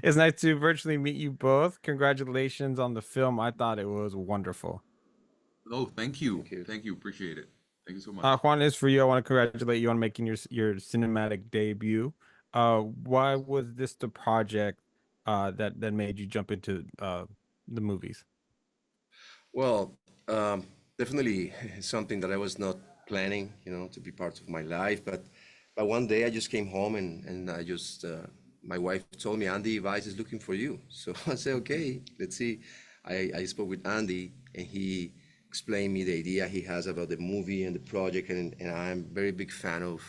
It's nice to virtually meet you both. Congratulations on the film. I thought it was wonderful. Oh, thank you. Thank you. Thank you. Appreciate it. Thank you so much. Juan, is for you. I want to congratulate you on making your cinematic debut. Why was this the project that made you jump into the movies? Well, definitely something that I was not planning, to be part of my life. But one day I just came home and I just my wife told me Andy Weiss is looking for you. So I said, okay, let's see. I spoke with Andy and he explained me the idea he has about the movie and the project, and I'm very big fan of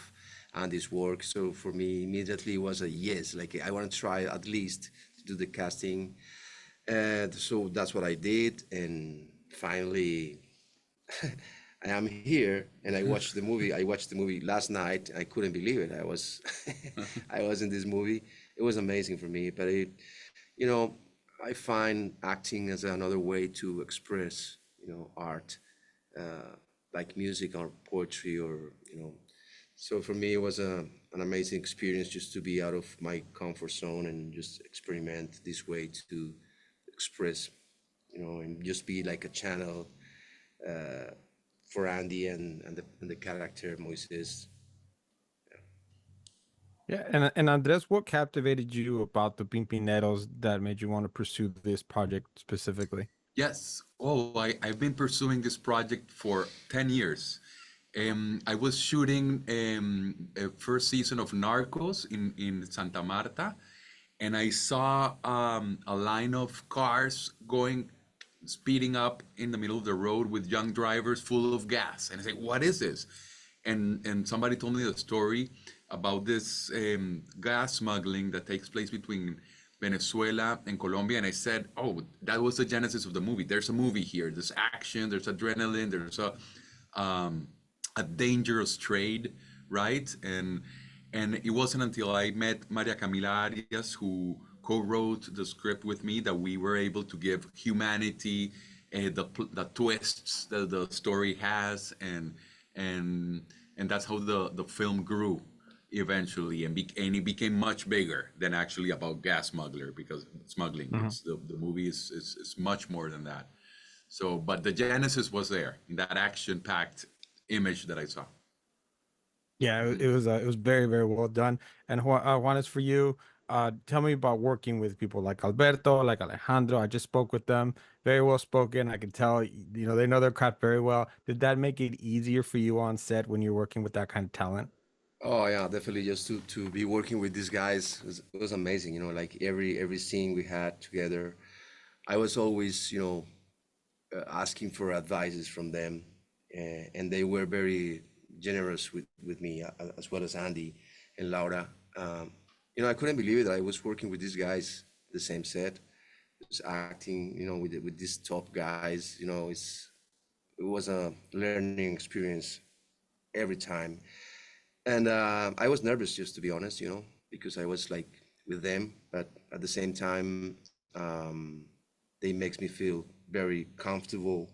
Andy's work. So for me, immediately it was a yes. Like I want to try at least to do the casting, and so that's what I did. And finally, I am here and I watched the movie. I watched the movie last night. I couldn't believe it. I was, I was in this movie. It was amazing for me. But you know, I find acting as another way to express, art, uh, like music or poetry or. So for me, it was an amazing experience just to be out of my comfort zone and just experiment this way to express, and just be like a channel uh, for Andy and the character Moises. Yeah, and Andres, what captivated you about the Pimpineros that made you want to pursue this project specifically? Yes. Oh, I've been pursuing this project for 10 years. I was shooting a first season of Narcos in Santa Marta, and I saw a line of cars going, speeding up in the middle of the road with young drivers full of gas. And I said, what is this? And somebody told me the story about this gas smuggling that takes place between Venezuela and Colombia. And I said, oh, that was the genesis of the movie. There's a movie here. There's action. There's adrenaline. There's um, a dangerous trade, right? And it wasn't until I met Maria Camila Arias, who co-wrote the script with me, that we were able to give humanity, the twists that the story has, and and that's how the film grew eventually, and it became much bigger than actually about gas smuggler, because smuggling, Mhm. it's the movie is much more than that. So, but the genesis was there in that action-packed image that I saw. Yeah, Mhm. it was very very well done. And Juan, is for you. Tell me about working with people like Alberto, like Alejandro. I just spoke with them. Very well spoken. I can tell, they know their craft very well. Did that make it easier for you on set when you're working with that kind of talent? Oh yeah, definitely. Just to be working with these guys was amazing. Like every scene we had together, I was always asking for advices from them, and they were very generous with me, as well as Andy and Laura. Um, I couldn't believe it that I was working with these guys, the same set, just acting, with these top guys. It was a learning experience every time, and I was nervous, just to be honest, because I was like with them, but at the same time, they makes me feel very comfortable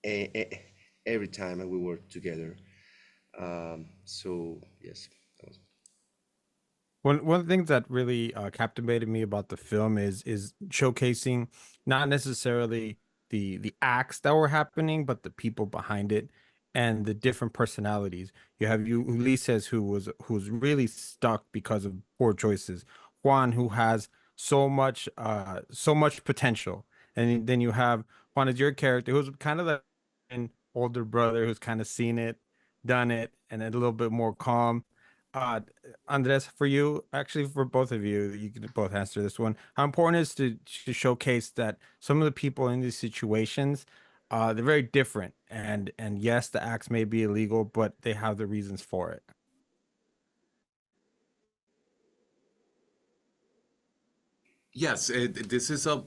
every time we work together. So yes, that was. One of the things that really captivated me about the film is showcasing not necessarily the acts that were happening, but the people behind it and the different personalities. You have Ulises, who's really stuck because of poor choices. Juan, who has so much potential, and then you have Juan as your character, who's kind of the older brother who's kind of seen it, done it, and a little bit more calm. Uh, Andres, for you, actually, for both of you, you can both answer this one. How important is to showcase that some of the people in these situations, they're very different, and yes, the acts may be illegal, but they have the reasons for it. Yes, this is a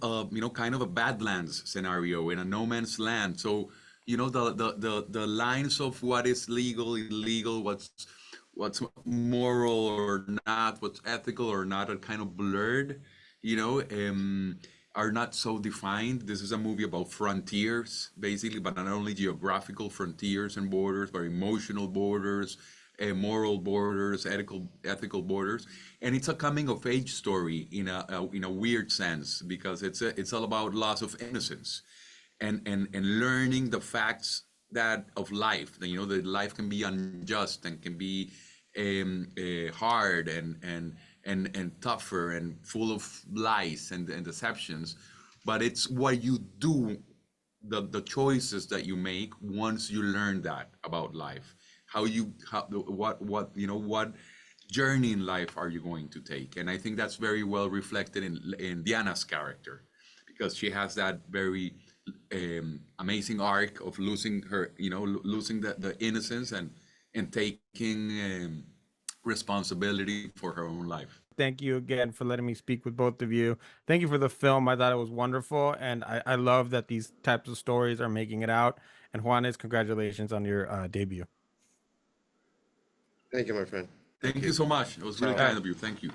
kind of a badlands scenario in a no man's land. So the lines of what is legal, illegal, what's moral or not, what's ethical or not, are kind of blurred. You know, are not so defined. This is a movie about frontiers, basically, but not only geographical frontiers and borders, but emotional borders, moral borders, ethical borders, and it's a coming of age story in a weird sense, because it's all about loss of innocence, and learning the facts that of life. That, that life can be unjust and can be hard and tougher and full of lies and deceptions, but it's what you do, the choices that you make once you learn that about life, what journey in life are you going to take. And I think that's very well reflected in Diana's character, because she has that very amazing arc of losing losing the innocence and taking responsibility for her own life. Thank you again for letting me speak with both of you. Thank you for the film. I thought it was wonderful, and I love that these types of stories are making it out. And Juanes, congratulations on your debut. Thank you, my friend. Thank Thank you you. so much. It was really Ciao. All right. kind of you. Thank you.